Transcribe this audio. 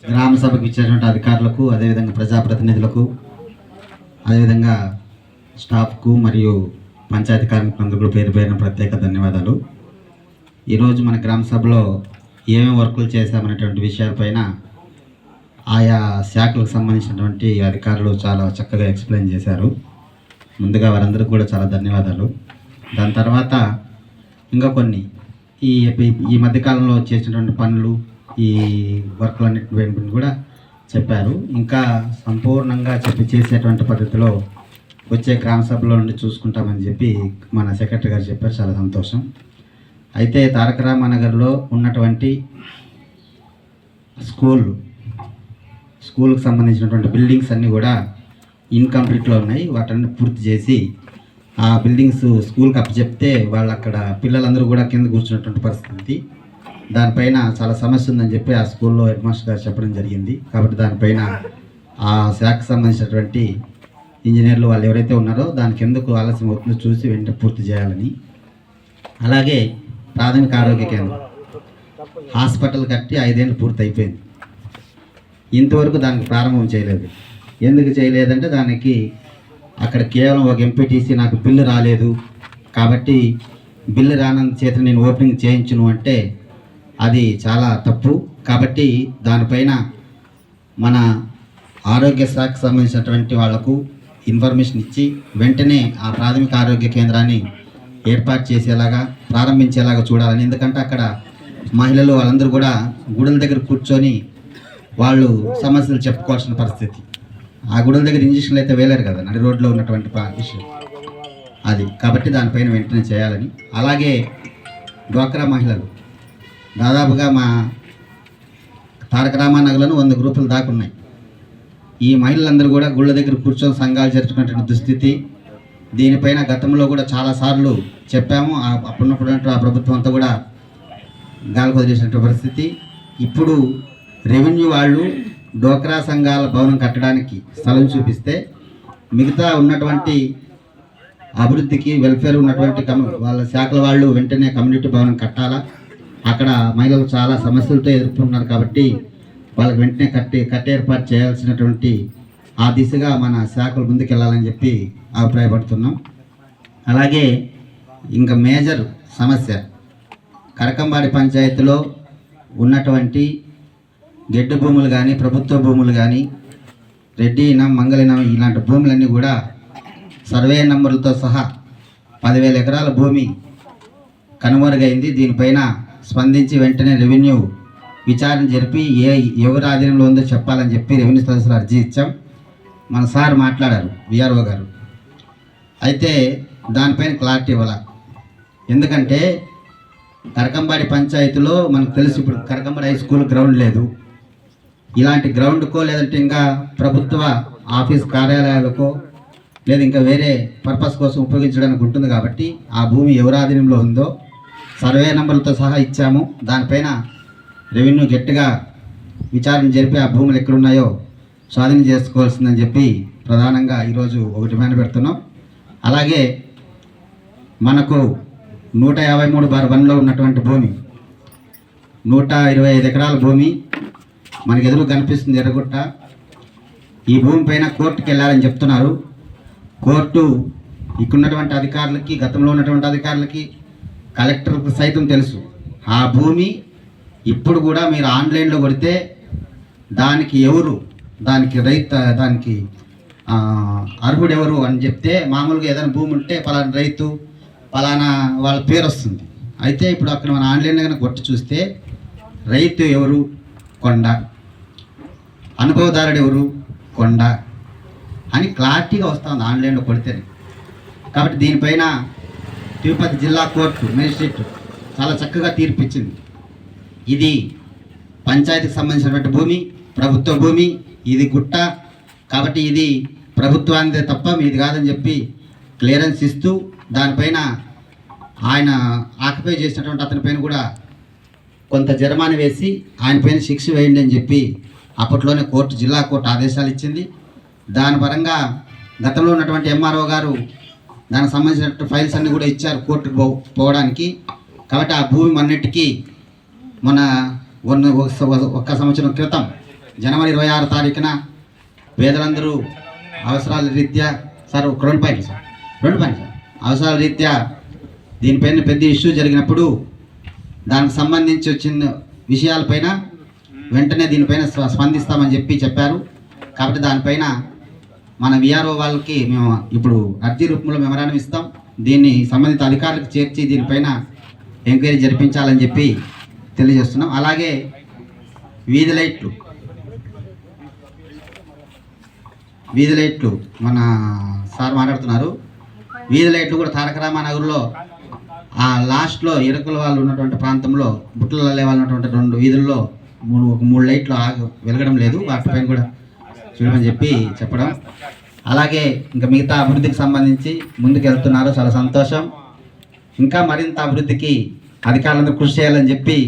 గ్రామ సభకు ఇచ్చేటువంటి అధికారులకు, అదేవిధంగా ప్రజాప్రతినిధులకు, అదేవిధంగా స్టాఫ్కు మరియు పంచాయతీ కార్మికులందరూ కూడా పేరు పేరున ప్రత్యేక ధన్యవాదాలు. ఈరోజు మన గ్రామ సభలో ఏమేమి వర్కులు చేశామనేటువంటి విషయాలపైన ఆయా శాఖలకు సంబంధించినటువంటి అధికారులు చాలా చక్కగా ఎక్స్ప్లెయిన్ చేశారు. ముందుగా వారందరికీ కూడా చాలా ధన్యవాదాలు. దాని తర్వాత ఇంకా కొన్ని ఈ మధ్యకాలంలో చేసినటువంటి పనులు, ఈ వర్కులన్నింటిని కూడా చెప్పారు. ఇంకా సంపూర్ణంగా చేసేటువంటి పద్ధతిలో వచ్చే గ్రామ సభలో నుండి చూసుకుంటామని చెప్పి మన సెక్రటరీ గారు చెప్పారు. చాలా సంతోషం. అయితే తారక రామానగర్లో ఉన్నటువంటి స్కూల్కి సంబంధించినటువంటి బిల్డింగ్స్ అన్నీ కూడా ఇన్కంప్లీట్లో ఉన్నాయి. వాటన్ని పూర్తి చేసి ఆ బిల్డింగ్స్ స్కూల్కి అప్పచెప్తే వాళ్ళు అక్కడ పిల్లలందరూ కూడా కింద కూర్చున్నటువంటి పరిస్థితి. దానిపైన చాలా సమస్య ఉందని చెప్పి ఆ స్కూల్లో హెడ్ మాస్టర్ గారు చెప్పడం జరిగింది. కాబట్టి దానిపైన ఆ శాఖకు సంబంధించినటువంటి ఇంజనీర్లు వాళ్ళు ఎవరైతే ఉన్నారో దానికి ఎందుకు ఆలస్యం అవుతుందో చూసి వెంటనే పూర్తి చేయాలని. అలాగే ప్రాథమిక ఆరోగ్య కేంద్రం హాస్పిటల్ కట్టి 5 ఏళ్ళు పూర్తి అయిపోయింది. ఇంతవరకు దానికి ప్రారంభం చేయలేదు. ఎందుకు చేయలేదంటే దానికి అక్కడ కేవలం ఒక ఎంపీటీసీ నాకు బిల్లు రాలేదు కాబట్టి బిల్లు రానంత చేత నేను ఓపెనింగ్ చేయించును అంటే అది చాలా తప్పు. కాబట్టి దానిపైన మన ఆరోగ్య శాఖకు సంబంధించినటువంటి వాళ్లకు ఇన్ఫర్మేషన్ ఇచ్చి వెంటనే ఆ ప్రాథమిక ఆరోగ్య కేంద్రాన్ని ఏర్పాటు చేసేలాగా ప్రారంభించేలాగా చూడాలని. ఎందుకంటే అక్కడ మహిళలు వాళ్ళందరూ కూడా గుడుల దగ్గర కూర్చొని వాళ్ళు సమస్యలు చెప్పుకోవాల్సిన పరిస్థితి. ఆ గుడుల దగ్గర ఇంజక్షన్లు అయితే వేయలేరు కదా, నడి రోడ్లో ఉన్నటువంటి విషయం అది. కాబట్టి దానిపైన వెంటనే చేయాలని. అలాగే డ్వాక్రా మహిళలు దాదాపుగా మా తారక రామానగర్లో 100 గ్రూపులు దాకా ఉన్నాయి. ఈ మహిళలందరూ కూడా గుళ్ళ దగ్గర కూర్చొని సంఘాలు జరుపుకున్నటువంటి దుస్థితి. దీనిపైన గతంలో కూడా చాలాసార్లు చెప్పాము. అప్పుడున్నప్పుడు ఆ ప్రభుత్వం అంతా కూడా గాలికి వదిలేసినటువంటి పరిస్థితి. ఇప్పుడు రెవెన్యూ వాళ్ళు డోక్రా సంఘాల భవనం కట్టడానికి స్థలం చూపిస్తే మిగతా ఉన్నటువంటి అభివృద్ధికి వెల్ఫేర్ ఉన్నటువంటి వాళ్ళ శాఖల వాళ్ళు వెంటనే కమ్యూనిటీ భవనం కట్టాలా. అక్కడ మహిళలు చాలా సమస్యలతో ఎదుర్కొంటున్నారు కాబట్టి వాళ్ళకి వెంటనే కట్టే ఏర్పాటు చేయాల్సినటువంటి ఆ దిశగా మన శాఖలు ముందుకెళ్ళాలని చెప్పి అభిప్రాయపడుతున్నాం. అలాగే ఇంకా మేజర్ సమస్య కరకంబాడి పంచాయతీలో ఉన్నటువంటి గెడ్డు భూములు కానీ, ప్రభుత్వ భూములు కానీ, రెడ్డి ఇనం, మంగళినం ఇలాంటి భూములన్నీ కూడా సర్వే నంబర్లతో సహా 10,000 ఎకరాల భూమి కనుమరుగైంది. దీనిపైన స్పందించి వెంటనే రెవెన్యూ విచారణ జరిపి ఎవరి ఆధీనంలో ఉందో చెప్పాలని చెప్పి రెవెన్యూ సదస్సులో అర్జీ ఇచ్చాం. మన సార్ మాట్లాడారు, విఆర్ఓ గారు. అయితే దానిపైన క్లారిటీ ఇవ్వాలి. ఎందుకంటే కరకంబాడి పంచాయతీలో మనకు తెలుసు, ఇప్పుడు కరకంబాడి హై స్కూల్ గ్రౌండ్ లేదు. ఇలాంటి గ్రౌండ్కో లేదంటే ఇంకా ప్రభుత్వ ఆఫీస్ కార్యాలయాలకో లేదా ఇంకా వేరే పర్పస్ కోసం ఉపయోగించడానికి ఉంటుంది. కాబట్టి ఆ భూమి ఎవరి ఆధీనంలో ఉందో సర్వే నెంబర్లతో సహా ఇచ్చాము. దానిపైన రెవెన్యూ గట్టిగా విచారణ జరిపి ఆ భూములు ఎక్కడున్నాయో స్వాధీనం చేసుకోవాల్సిందని చెప్పి ప్రధానంగా ఈరోజు ఒక డిమాండ్ పెడుతున్నాం. అలాగే మనకు 153/1లో ఉన్నటువంటి భూమి 125 ఎకరాల భూమి మనకు ఎదురు కనిపిస్తుంది, ఎర్రగుట్ట. ఈ భూమి పైన కోర్టుకి వెళ్ళాలని చెప్తున్నారు. కోర్టు ఇక్కడున్నటువంటి అధికారులకి, గతంలో ఉన్నటువంటి అధికారులకి, కలెక్టర్కి సైతం తెలుసు. ఆ భూమి ఇప్పుడు కూడా మీరు ఆన్లైన్లో కొడితే దానికి ఎవరు, దానికి అర్హుడు ఎవరు అని చెప్తే మామూలుగా ఏదైనా భూమి ఉంటే పలానా రైతు, పలానా వాళ్ళ పేరు వస్తుంది. అయితే ఇప్పుడు అక్కడ మన ఆన్లైన్లో కనుక కొట్టి చూస్తే రైతు ఎవరు, కొండ, అనుభవదారుడు ఎవరు, కొండ అని క్లారిటీగా వస్తుంది ఆన్లైన్లో కొడితేనే. కాబట్టి దీనిపైన తిరుపతి జిల్లా కోర్టు మేజిస్ట్రేట్ చాలా చక్కగా తీర్పు ఇచ్చింది. ఇది పంచాయతీకి సంబంధించినటువంటి భూమి, ప్రభుత్వ భూమి, ఇది గుట్ట, కాబట్టి ఇది ప్రభుత్వానిదే తప్ప మీది కాదని చెప్పి క్లియరెన్స్ ఇస్తూ దానిపైన ఆయన ఆక్యుపై చేసినటువంటి అతని పైన కూడా కొంత జరిమానా వేసి ఆయన పైన శిక్ష వేయండి అని చెప్పి అప్పట్లోనే జిల్లా కోర్టు ఆదేశాలు ఇచ్చింది. దాని పరంగా గతంలో ఉన్నటువంటి ఎంఆర్ఓ గారు దానికి సంబంధించినటువంటి ఫైల్స్ అన్నీ కూడా ఇచ్చారు కోర్టుకు పోవడానికి. కాబట్టి ఆ భూమి మొన్నటికి ఒక సంవత్సరం క్రితం జనవరి 26 తారీఖున పేదలందరూ అవసరాల రీత్యా సార్ ఒక 2 పాయింట్లు సార్ అవసరాల రీత్యా దీనిపైన పెద్ద ఇష్యూ జరిగినప్పుడు దానికి సంబంధించి వచ్చిన విషయాలపైన వెంటనే దీనిపైన స్పందిస్తామని చెప్పారు. కాబట్టి దానిపైన మన విఆర్ఓ వాళ్ళకి మేము ఇప్పుడు అర్జీ రూపంలో మెమరాండం ఇస్తాం. దీన్ని సంబంధిత అధికారులకు చేర్చి దీనిపైన ఎంక్వైరీ జరిపించాలని చెప్పి తెలియజేస్తున్నాం. అలాగే వీధి లైట్లు మన సార్ మాట్లాడుతున్నారు. వీధి లైట్లు కూడా తారక రామానగర్లో ఆ లాస్ట్లో ఇరుకుల వాళ్ళు ఉన్నటువంటి ప్రాంతంలో బుట్టల వాళ్ళు ఉన్నటువంటి 2 వీధుల్లో 3 లైట్లు వెలగడం లేదు. వాటిపైన కూడా చూడమని చెప్పడం. అలాగే ఇంకా మిగతా అభివృద్ధికి సంబంధించి ముందుకు వెళ్తున్నారు, చాలా సంతోషం. ఇంకా మరింత అభివృద్ధికి అధికారులందరూ కృషి చేయాలని చెప్పి